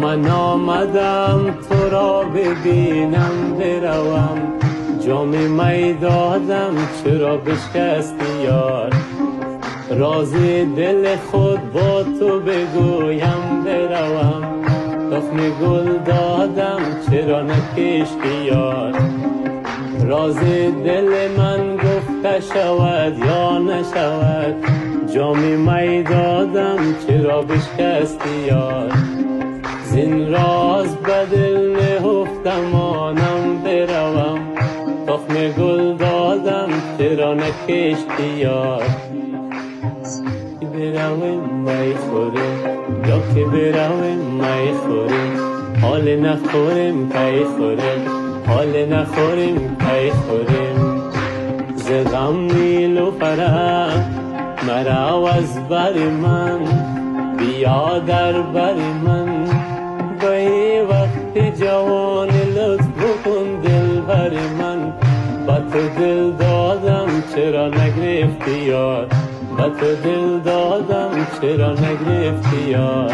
من آمدم تو را ببینم بروم، جام می دادم چرا بشکستی یار. راز دل خود با تو بگویم بروم، تخم گل دادم چرا نکشتی یار. راز دل من گفته شود یا نشود، جام می دادم چرا بشکستی یار. زین راز به دل نهفتم آنم بروم، تخم گل دادم چرا نکشتی یار. برویم می خوریم یا که برویم می خوریم، حال نخوریم پی خوریم، حال نخوریم پی خوریم. ز غم نیلوفره مرا از بر من، بیا در بر من به وقت جوان لطف بکن دل بر من. با تو دل دادم چرا نگرفتی یار، با تو دل دادم چرا نگرفتی یار.